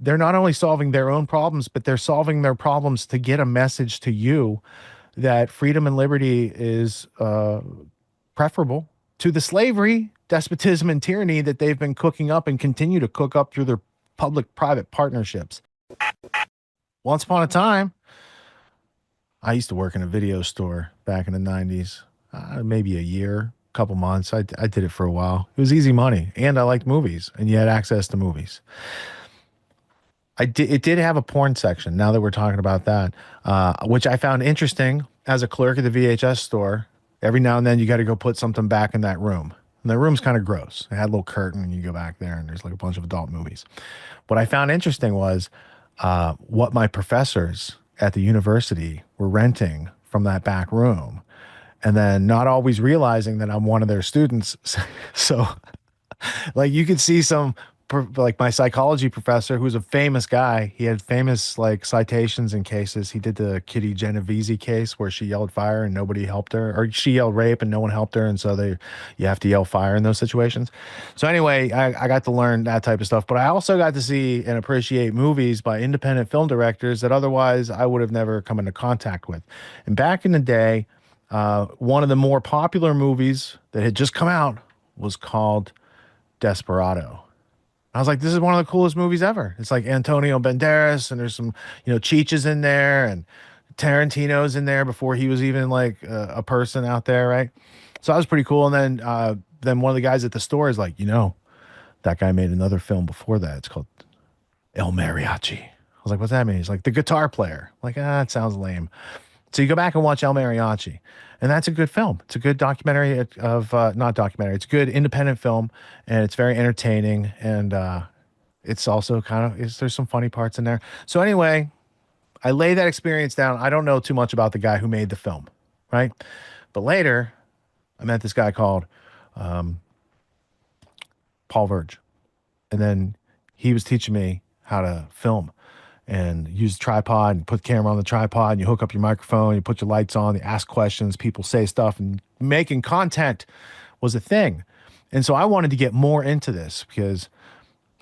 they're not only solving their own problems, but they're solving their problems to get a message to you that freedom and liberty is preferable to the slavery, despotism, and tyranny that they've been cooking up and continue to cook up through their public-private partnerships. Once upon a time, I used to work in a video store back in the 90s, maybe a year, couple months. I did it for a while. It was easy money, and I liked movies, and you had access to movies. It did have a porn section, now that we're talking about that, which I found interesting as a clerk at the VHS store. Every now and then you got to go put something back in that room. And the room's kind of gross. It had a little curtain, and you go back there, and there's like a bunch of adult movies. What I found interesting was what my professors at the university were renting from that back room, and then not always realizing that I'm one of their students. So like you could see some, like my psychology professor, who's a famous guy. He had famous like citations and cases. He did the Kitty Genovese case where she yelled fire and nobody helped her, or she yelled rape and no one helped her. And so you have to yell fire in those situations. So anyway, I got to learn that type of stuff, but I also got to see and appreciate movies by independent film directors that otherwise I would have never come into contact with. And back in the day, one of the more popular movies that had just come out was called Desperado. I was like, this is one of the coolest movies ever. It's like Antonio Banderas, and there's some, Cheech is in there, and Tarantino's in there before he was even like a person out there, right? So that was pretty cool. And then one of the guys at the store is like, that guy made another film before that. It's called El Mariachi. I was like, what's that mean? He's like, the guitar player. I'm like, it sounds lame. So you go back and watch El Mariachi, and that's a good film. It's a good documentary not documentary. It's a good independent film, and it's very entertaining. And it's also there's some funny parts in there. So anyway, I lay that experience down. I don't know too much about the guy who made the film, right? But later, I met this guy called Paul Verge, and then he was teaching me how to film and use a tripod and put the camera on the tripod, and you hook up your microphone, you put your lights on, you ask questions, people say stuff, and making content was a thing. And so I wanted to get more into this because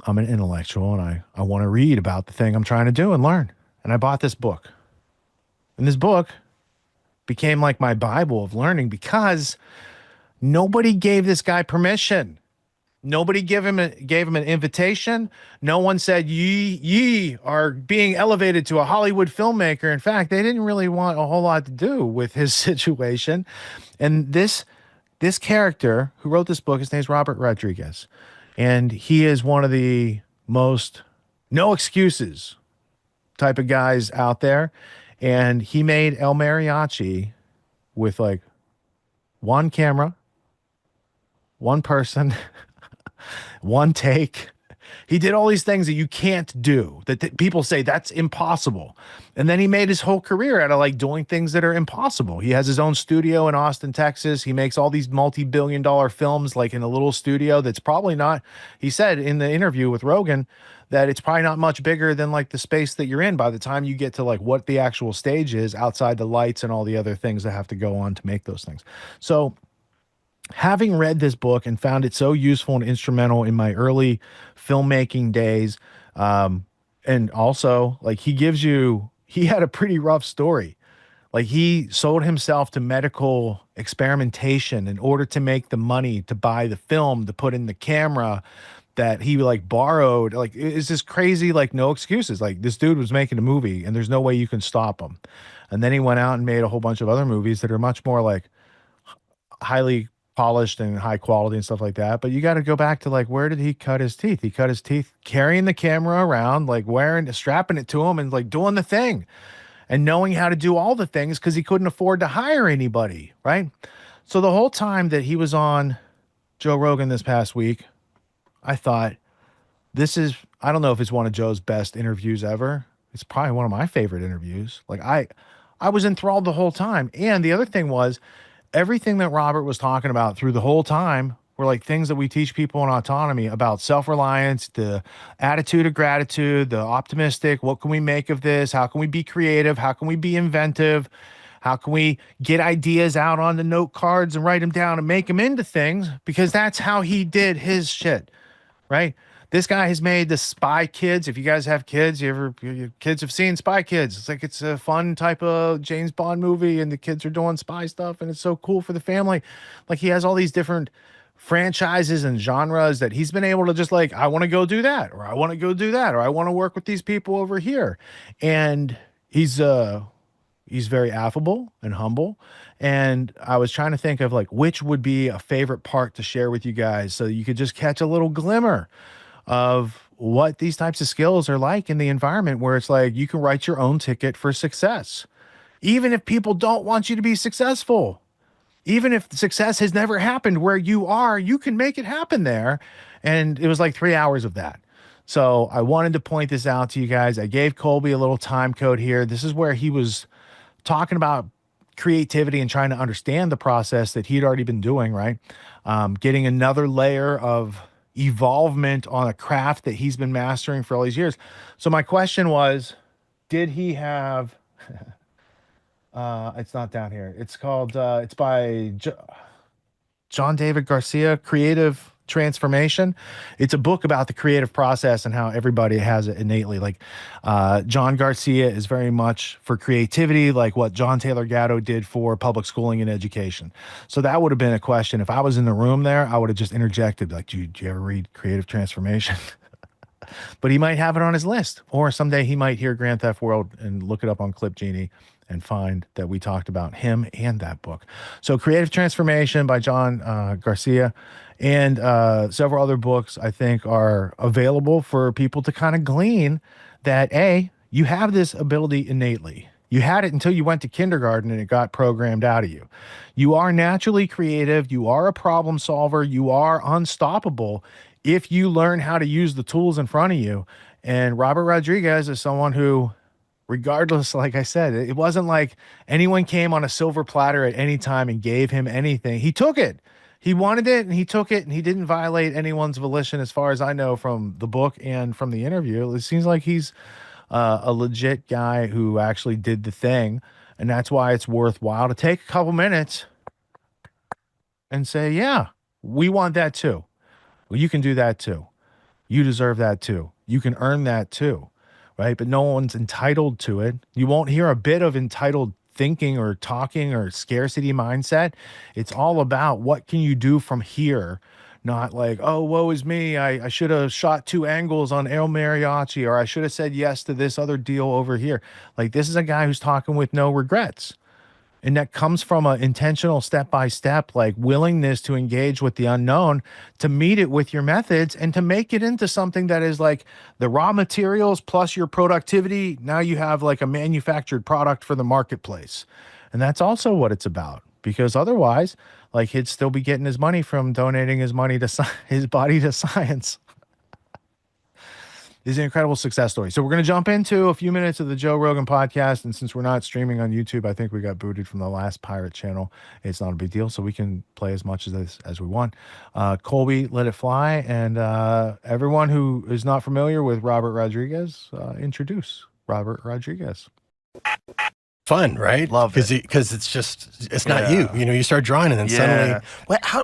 I'm an intellectual, and I want to read about the thing I'm trying to do and learn. And I bought this book. And this book became like my Bible of learning because nobody gave this guy permission. Nobody gave him an invitation. No one said, ye are being elevated to a Hollywood filmmaker. In fact, they didn't really want a whole lot to do with his situation. And this character who wrote this book, his name's Robert Rodriguez. And he is one of the most no excuses type of guys out there. And he made El Mariachi with like one camera, one person, one take. He did all these things that you can't do, that people say that's impossible. And then he made his whole career out of like doing things that are impossible. He has his own studio in Austin, Texas. He makes all these multi-billion-dollar films like in a little studio that's probably not, he said in the interview with Rogan, that it's probably not much bigger than like the space that you're in by the time you get to like what the actual stage is outside the lights and all the other things that have to go on to make those things. So having read this book and found it so useful and instrumental in my early filmmaking days, and also like he had a pretty rough story. Like he sold himself to medical experimentation in order to make the money to buy the film, to put in the camera that he like borrowed. Like it's this crazy, like no excuses. Like this dude was making a movie and there's no way you can stop him. And then he went out and made a whole bunch of other movies that are much more like highly polished and high quality and stuff like that. But you got to go back to like, where did he cut his teeth? He cut his teeth carrying the camera around, like strapping it to him and like doing the thing and knowing how to do all the things because he couldn't afford to hire anybody, right? So the whole time that he was on Joe Rogan this past week, I thought, I don't know if it's one of Joe's best interviews ever. It's probably one of my favorite interviews. Like I was enthralled the whole time. And the other thing was, everything that Robert was talking about through the whole time were like things that we teach people in Autonomy about self-reliance, the attitude of gratitude, the optimistic, what can we make of this? How can we be creative? How can we be inventive? How can we get ideas out on the note cards and write them down and make them into things? Because that's how he did his shit, right? This guy has made the Spy Kids. If you guys have kids, your kids have seen Spy Kids. It's like it's a fun type of James Bond movie, and the kids are doing spy stuff, and it's so cool for the family. Like he has all these different franchises and genres that he's been able to just like, I want to go do that, or I want to go do that, or I want to work with these people over here. And he's very affable and humble. And I was trying to think of like which would be a favorite part to share with you guys so you could just catch a little glimmer of what these types of skills are like in the environment where it's like you can write your own ticket for success. Even if people don't want you to be successful, even if success has never happened where you are, you can make it happen there. And it was like 3 hours of that. So I wanted to point this out to you guys. I gave Colby a little time code here. This is where he was talking about creativity and trying to understand the process that he'd already been doing, right? Getting another layer of evolvement on a craft that he's been mastering for all these years. So my question was, did he have, it's not down here. It's called, it's by John David Garcia, Creative Transformation. It's a book about the creative process and how everybody has it innately. Like John Garcia is very much for creativity, like what John Taylor Gatto did for public schooling and education. So that would have been a question. If I was in the room there, I would have just interjected, like, do you ever read Creative Transformation? But he might have it on his list, or someday he might hear Grand Theft World and look it up on Clip Genie and find that we talked about him and that book. So Creative Transformation by John Garcia, and several other books I think are available for people to kind of glean that, A, you have this ability innately. You had it until you went to kindergarten and it got programmed out of you. You are naturally creative. You are a problem solver. You are unstoppable if you learn how to use the tools in front of you. And Robert Rodriguez is someone who, regardless, like I said, it wasn't like anyone came on a silver platter at any time and gave him anything. He took it. He wanted it and he took it, and he didn't violate anyone's volition as far as I know from the book and from the interview. It seems like he's a legit guy who actually did the thing. And that's why it's worthwhile to take a couple minutes and say, yeah, we want that too. Well, you can do that too. You deserve that too. You can earn that too, right? But no one's entitled to it. You won't hear a bit of entitled thinking or talking or scarcity mindset. It's all about what can you do from here, not like, oh, woe is me. I should have shot 2 angles on El Mariachi, or I should have said yes to this other deal over here. Like, this is a guy who's talking with no regrets. And that comes from an intentional step-by-step, like willingness to engage with the unknown, to meet it with your methods and to make it into something that is like the raw materials plus your productivity. Now you have like a manufactured product for the marketplace. And that's also what it's about, because otherwise, like, he'd still be getting his money from donating his money to his body to science. Is an incredible success story. So we're going to jump into a few minutes of the Joe Rogan podcast. And since we're not streaming on YouTube, I think we got booted from the last pirate channel. It's not a big deal. So we can play as much of this as we want. Colby, let it fly. And everyone who is not familiar with Robert Rodriguez, introduce Robert Rodriguez. Fun, right? Love it. Because it's not you. You know, you start drawing and then suddenly...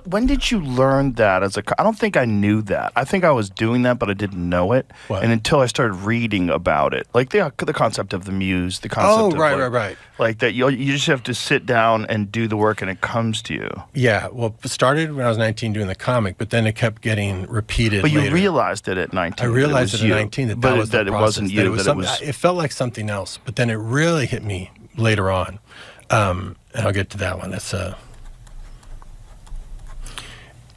When did you learn that? I don't think I knew that. I think I was doing that, but I didn't know it. What? And until I started reading about it. Like the concept of the muse, the concept of right. Like that you just have to sit down and do the work and it comes to you. Yeah, well, it started when I was 19 doing the comic, but then it kept getting repeated But you later. realized it at 19. I realized it at 19 that was the it process, wasn't you. It felt like something else, but then it really hit me later on. And I'll get to that one. That's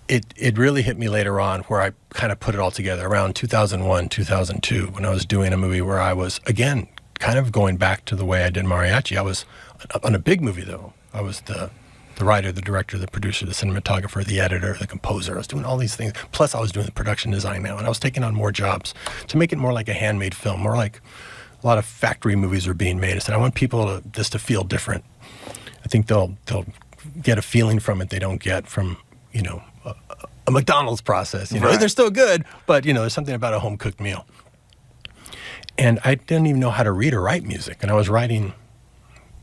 it really hit me later on, where I kind of put it all together around 2001, 2002, when I was doing a movie where I was, again, kind of going back to the way I did mariachi. I was on a big movie, though. I was the writer, the director, the producer, the cinematographer, the editor, the composer. I was doing all these things. Plus, I was doing the production design now, and I was taking on more jobs to make it more like a handmade film, more like a lot of factory movies are being made. I said, I want people to feel different. I think they'll get a feeling from it they don't get from, you know, a McDonald's process. You know, they're still good, but, you know, there's something about a home-cooked meal. And I didn't even know how to read or write music. And I was writing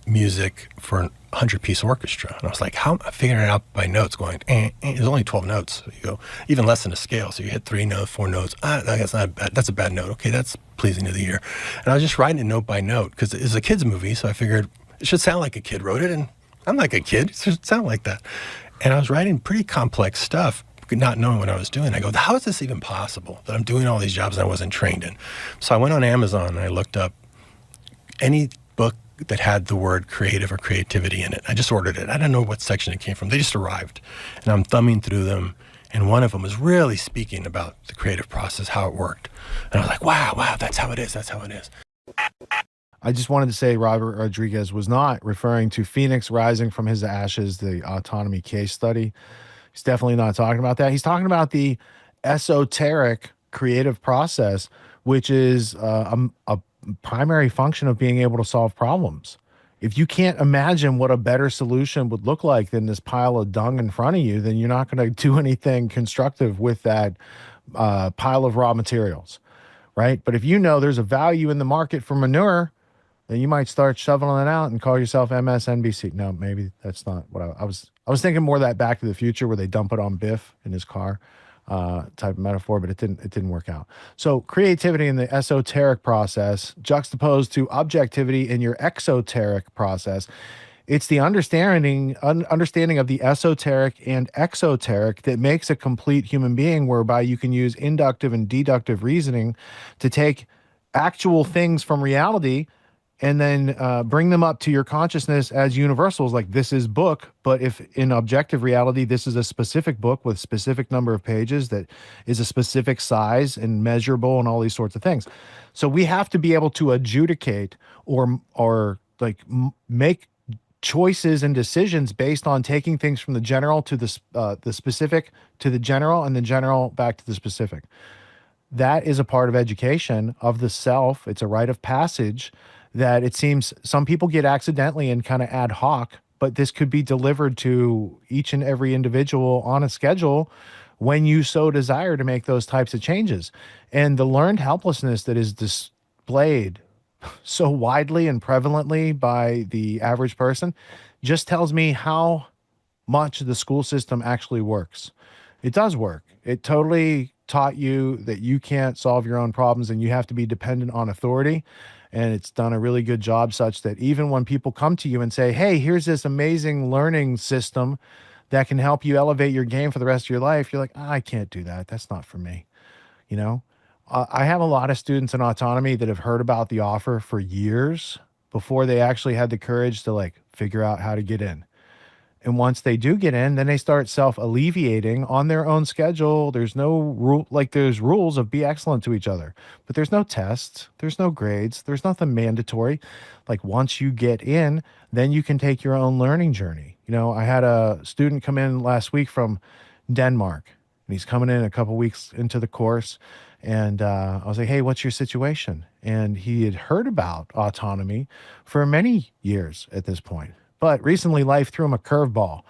music for a 100-piece orchestra. And I was like, how am I figuring it out by notes going, there's only 12 notes. So you go even less than a scale. So you hit 3 notes, 4 notes. That's not bad. That's a bad note. Okay, that's pleasing to the ear. And I was just writing it note by note because it's a kid's movie. So I figured it should sound like a kid wrote it. And I'm like a kid. It should sound like that. And I was writing pretty complex stuff, not knowing what I was doing. I go, how is this even possible that I'm doing all these jobs that I wasn't trained in? So I went on Amazon and I looked up any book that had the word creative or creativity in it. I just ordered it. I don't know what section it came from. They just arrived. And I'm thumbing through them. And one of them was really speaking about the creative process, how it worked. And I was like, wow, that's how it is. That's how it is. I just wanted to say Robert Rodriguez was not referring to Phoenix rising from his ashes, the autonomy case study. He's definitely not talking about that. He's talking about the esoteric creative process, which is a primary function of being able to solve problems. If you can't imagine what a better solution would look like than this pile of dung in front of you, then you're not going to do anything constructive with that pile of raw materials, right? But if you know there's a value in the market for manure, then you might start shoveling it out and call yourself MSNBC. No, maybe that's not what I was. I was thinking more of that Back to the Future where they dump it on Biff in his car type of metaphor, but it didn't work out. So creativity in the esoteric process juxtaposed to objectivity in your exoteric process. It's the understanding of the esoteric and exoteric that makes a complete human being, whereby you can use inductive and deductive reasoning to take actual things from reality and then bring them up to your consciousness as universals, like this is book, but if in objective reality, this is a specific book with specific number of pages that is a specific size and measurable and all these sorts of things. So we have to be able to adjudicate or like make choices and decisions based on taking things from the general to the specific to the general and the general back to the specific. That is a part of education of the self. It's a rite of passage that it seems some people get accidentally and kind of ad hoc, but this could be delivered to each and every individual on a schedule when you so desire to make those types of changes. And the learned helplessness that is displayed so widely and prevalently by the average person just tells me how much the school system actually works. It does work. It totally taught you that you can't solve your own problems and you have to be dependent on authority. And it's done a really good job such that even when people come to you and say, hey, here's this amazing learning system that can help you elevate your game for the rest of your life, you're like, I can't do that. That's not for me. You know, I have a lot of students in autonomy that have heard about the offer for years before they actually had the courage to like figure out how to get in. And once they do get in, then they start self-alleviating on their own schedule. There's no rule, like there's rules of be excellent to each other, but there's no tests, there's no grades, there's nothing mandatory. Like once you get in, then you can take your own learning journey. You know, I had a student come in last week from Denmark, and he's coming in a couple weeks into the course. And I was like, hey, what's your situation? And he had heard about autonomy for many years at this point. But recently life threw him a curveball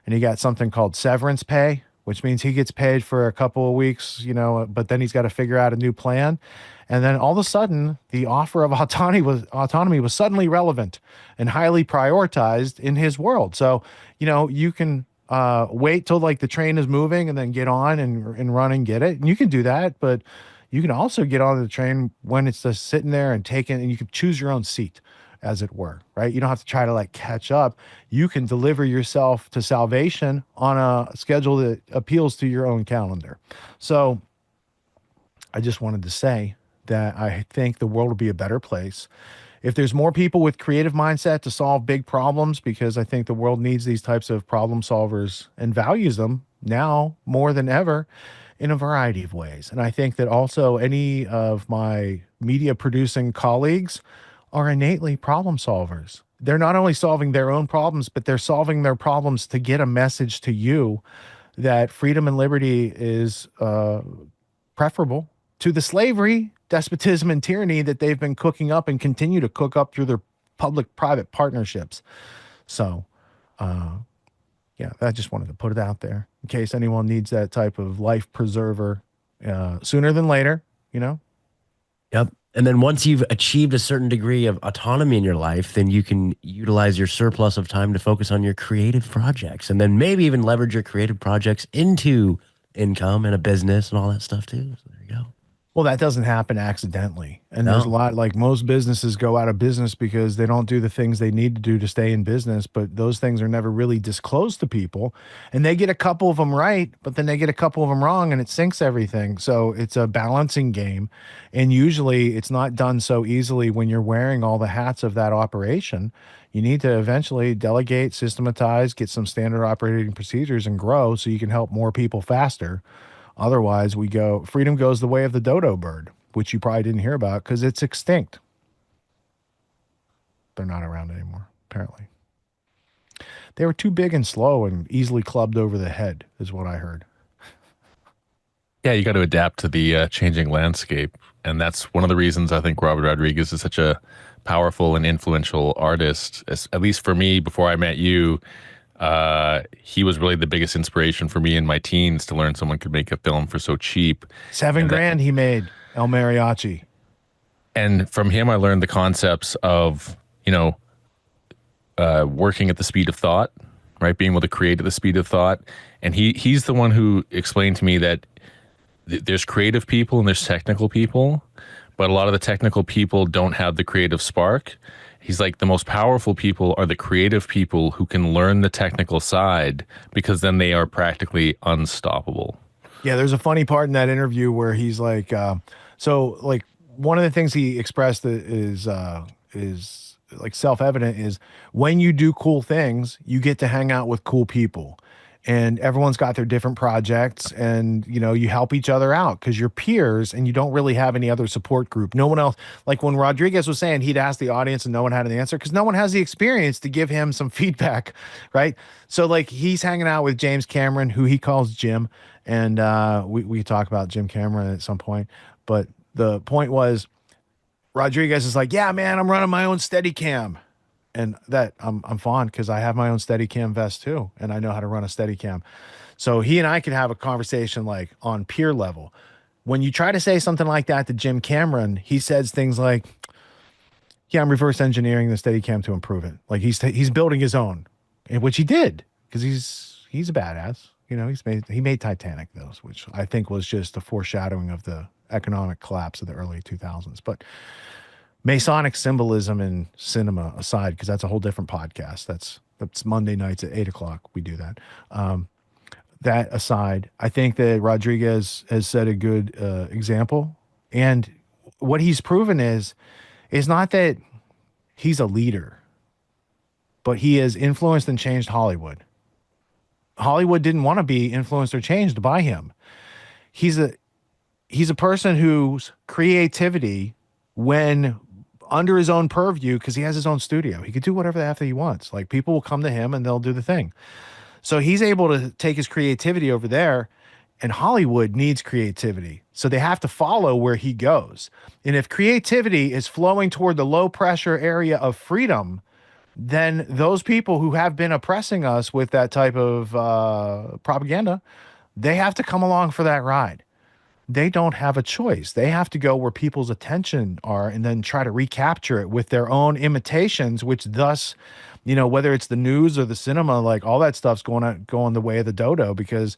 and he got something called severance pay, which means he gets paid for a couple of weeks, you know, but then he's got to figure out a new plan. And then all of a sudden the offer of autonomy was suddenly relevant and highly prioritized in his world. So, you know, you can wait till like the train is moving and then get on and run and get it. And you can do that, but you can also get on the train when it's just sitting there and taking, and you can choose your own seat, as it were, right? You don't have to try to like catch up. You can deliver yourself to salvation on a schedule that appeals to your own calendar. So I just wanted to say that I think the world will be a better place if there's more people with creative mindset to solve big problems, because I think the world needs these types of problem solvers and values them now more than ever in a variety of ways. And I think that also any of my media producing colleagues are innately problem solvers. They're not only solving their own problems, but they're solving their problems to get a message to you that freedom and liberty is preferable to the slavery, despotism, and tyranny that they've been cooking up and continue to cook up through their public-private partnerships. So, yeah, I just wanted to put it out there in case anyone needs that type of life preserver sooner than later, you know? Yep. And then once you've achieved a certain degree of autonomy in your life, then you can utilize your surplus of time to focus on your creative projects and then maybe even leverage your creative projects into income and a business and all that stuff too. So there you go. Well, that doesn't happen accidentally. And there's a No. lot, like most businesses go out of business because they don't do the things they need to do to stay in business, but those things are never really disclosed to people. And they get a couple of them right, but then they get a couple of them wrong and it sinks everything. So it's a balancing game. And usually it's not done so easily when you're wearing all the hats of that operation. You need to eventually delegate, systematize, get some standard operating procedures and grow so you can help more people faster. Otherwise, freedom goes the way of the dodo bird, which you probably didn't hear about because it's extinct. They're not around anymore, apparently. They were too big and slow and easily clubbed over the head, is what I heard. Yeah, you got to adapt to the changing landscape. And that's one of the reasons I think Robert Rodriguez is such a powerful and influential artist. At least for me, before I met you, he was really the biggest inspiration for me in my teens to learn someone could make a film for so cheap. $7,000 he made, El Mariachi. And from him, I learned the concepts of, working at the speed of thought, right? Being able to create at the speed of thought. And he's the one who explained to me that there's creative people and there's technical people, but a lot of the technical people don't have the creative spark. He's like, the most powerful people are the creative people who can learn the technical side because then they are practically unstoppable. Yeah, there's a funny part in that interview where he's like, one of the things he expressed is like self-evident is when you do cool things, you get to hang out with cool people. And everyone's got their different projects and, you help each other out because you're peers and you don't really have any other support group. No one else, like when Rodriguez was saying he'd ask the audience and no one had an answer because no one has the experience to give him some feedback, right? So like he's hanging out with James Cameron, who he calls Jim. And we talk about Jim Cameron at some point. But the point was Rodriguez is like, yeah, man, I'm running my own Steadicam. And that I'm fond because I have my own Steadicam vest too, and I know how to run a Steadicam. So he and I could have a conversation like on peer level. When you try to say something like that to Jim Cameron, he says things like, "Yeah, I'm reverse engineering the Steadicam to improve it." Like he's building his own, and which he did because he's a badass. He made Titanic those, which I think was just a foreshadowing of the economic collapse of the early 2000s, but. Masonic symbolism in cinema aside, because that's a whole different podcast. That's Monday nights at 8:00. We do that. That aside, I think that Rodriguez has set a good example. And what he's proven is not that he's a leader, but he has influenced and changed Hollywood. Hollywood didn't want to be influenced or changed by him. He's a person whose creativity, when under his own purview, because he has his own studio, he could do whatever the F he wants. Like people will come to him and they'll do the thing. So he's able to take his creativity over there, and Hollywood needs creativity. So they have to follow where he goes. And if creativity is flowing toward the low pressure area of freedom, then those people who have been oppressing us with that type of propaganda, they have to come along for that ride. They don't have a choice. They have to go where people's attention are and then try to recapture it with their own imitations, which thus, whether it's the news or the cinema, like all that stuff's going the way of the dodo because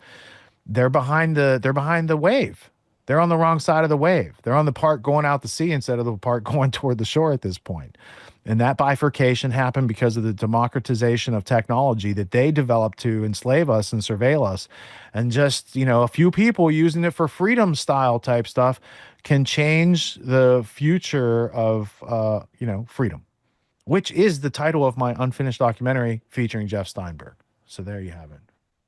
they're behind the wave. They're on the wrong side of the wave. They're on the part going out to sea instead of the part going toward the shore at this point. And that bifurcation happened because of the democratization of technology that they developed to enslave us and surveil us. And just, a few people using it for freedom style type stuff can change the future of, freedom, which is the title of my unfinished documentary featuring Jeff Steinberg. So there you have it,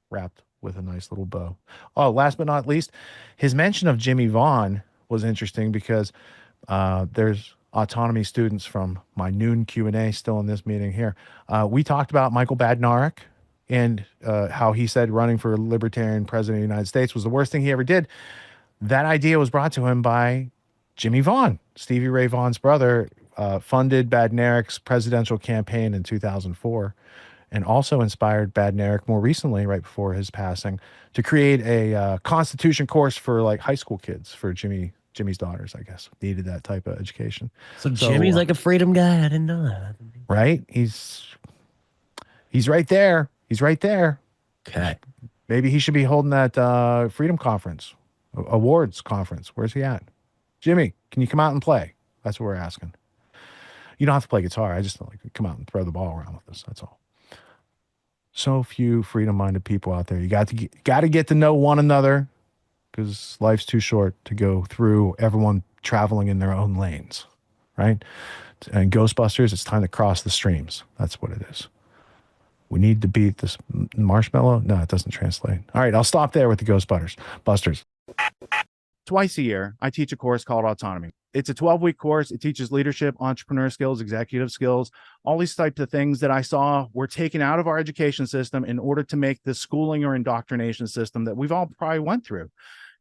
wrapped with a nice little bow. Oh, last but not least, his mention of Jimmy Vaughn was interesting because there's Autonomy students from my noon Q&A still in this meeting here. We talked about Michael Badnarik and how he said running for libertarian president of the United States was the worst thing he ever did. That idea was brought to him by Jimmy Vaughn. Stevie Ray Vaughan's brother funded Badnarik's presidential campaign in 2004 and also inspired Badnarik more recently, right before his passing, to create a constitution course for like high school kids for Jimmy Jimmy's daughters, I guess, needed that type of education. So Jimmy's like a freedom guy. I didn't know that. Right? He's right there. He's right there. Okay. Maybe he should be holding that Freedom Conference, awards conference. Where's he at? Jimmy, can you come out and play? That's what we're asking. You don't have to play guitar. I just don't like to come out and throw the ball around with us. That's all. So few freedom-minded people out there. You got to get to know one another, because life's too short to go through everyone traveling in their own lanes, right? And Ghostbusters, it's time to cross the streams. That's what it is. We need to beat this marshmallow. No, it doesn't translate. All right, I'll stop there with the Ghostbusters. Twice a year, I teach a course called Autonomy. It's a 12-week course. It teaches leadership, entrepreneur skills, executive skills, all these types of things that I saw were taken out of our education system in order to make the schooling or indoctrination system that we've all probably went through.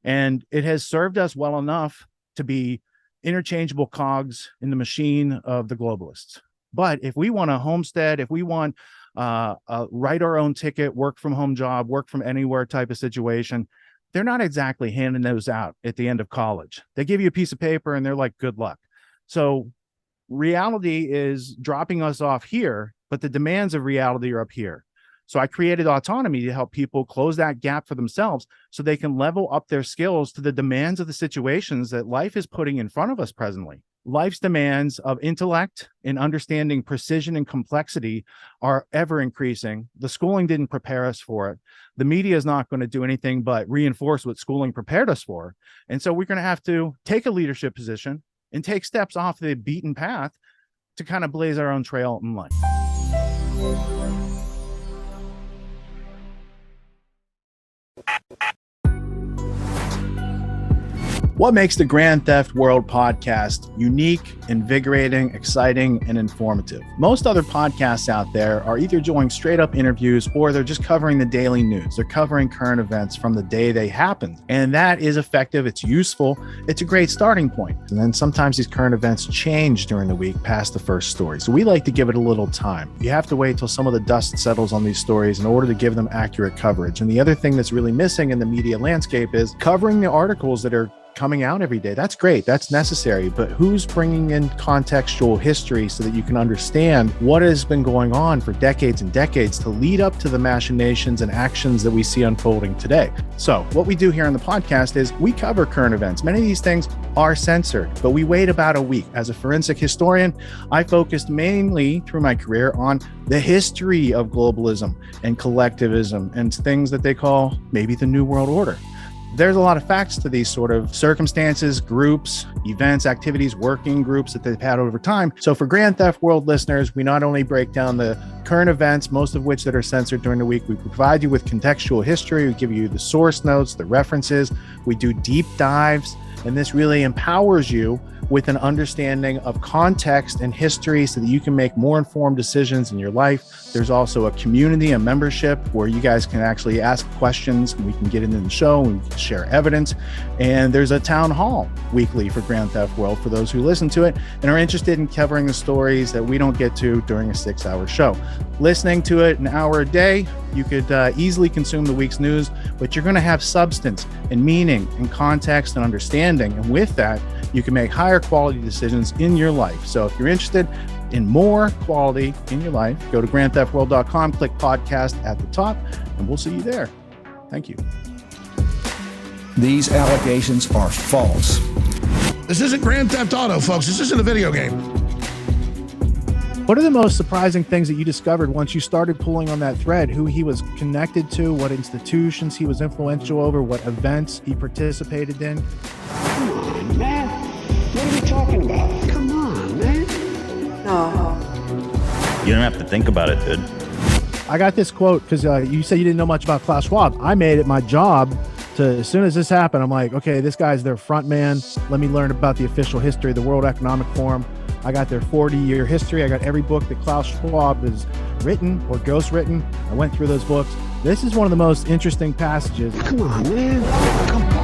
And it has served us well enough to be interchangeable cogs in the machine of the globalists. But if we want a homestead, if we want write our own ticket, work from home job, work from anywhere type of situation, they're not exactly handing those out at the end of college. They give you a piece of paper and they're like, good luck. So reality is dropping us off here, but the demands of reality are up here. So I created Autonomy to help people close that gap for themselves so they can level up their skills to the demands of the situations that life is putting in front of us presently. Life's demands of intellect and understanding precision and complexity are ever increasing. The schooling didn't prepare us for it. The media is not going to do anything but reinforce what schooling prepared us for. And so we're going to have to take a leadership position and take steps off the beaten path to kind of blaze our own trail in life. What makes the Grand Theft World podcast unique, invigorating, exciting, and informative? Most other podcasts out there are either doing straight up interviews or they're just covering the daily news. They're covering current events from the day they happened. And that is effective. It's useful. It's a great starting point. And then sometimes these current events change during the week past the first story. So we like to give it a little time. You have to wait till some of the dust settles on these stories in order to give them accurate coverage. And the other thing that's really missing in the media landscape is covering the articles that are coming out every day. That's great. That's necessary. But who's bringing in contextual history so that you can understand what has been going on for decades and decades to lead up to the machinations and actions that we see unfolding today? So what we do here on the podcast is we cover current events. Many of these things are censored, but we wait about a week. As a forensic historian, I focused mainly through my career on the history of globalism and collectivism and things that they call maybe the New World Order. There's a lot of facts to these sort of circumstances, groups, events, activities, working groups that they've had over time. So for Grand Theft World listeners, we not only break down the current events, most of which that are censored during the week, we provide you with contextual history, we give you the source notes, the references, we do deep dives, and this really empowers you with an understanding of context and history so that you can make more informed decisions in your life. There's also a community, a membership where you guys can actually ask questions and we can get into the show and we can share evidence. And there's a town hall weekly for Grand Theft World for those who listen to it and are interested in covering the stories that we don't get to during a 6-hour show. Listening to it an hour a day, you could easily consume the week's news, but you're going to have substance and meaning and context and understanding. And with that, you can make higher quality decisions in your life. So if you're interested in more quality in your life, go to grandtheftworld.com, click podcast at the top, and we'll see you there. Thank you. These allegations are false. This isn't Grand Theft Auto, folks. This isn't a video game. What are the most surprising things that you discovered once you started pulling on that thread? Who he was connected to, what institutions he was influential over, what events he participated in? Come on, man. What are we talking about? Come on, man. No. You don't have to think about it, dude. I got this quote because you said you didn't know much about Klaus Schwab. I made it my job to, as soon as this happened, I'm like, okay, this guy's their front man. Let me learn about the official history of the World Economic Forum. I got their 40-year history. I got every book that Klaus Schwab has written or ghostwritten. I went through those books. This is one of the most interesting passages. Come on, man. Come on.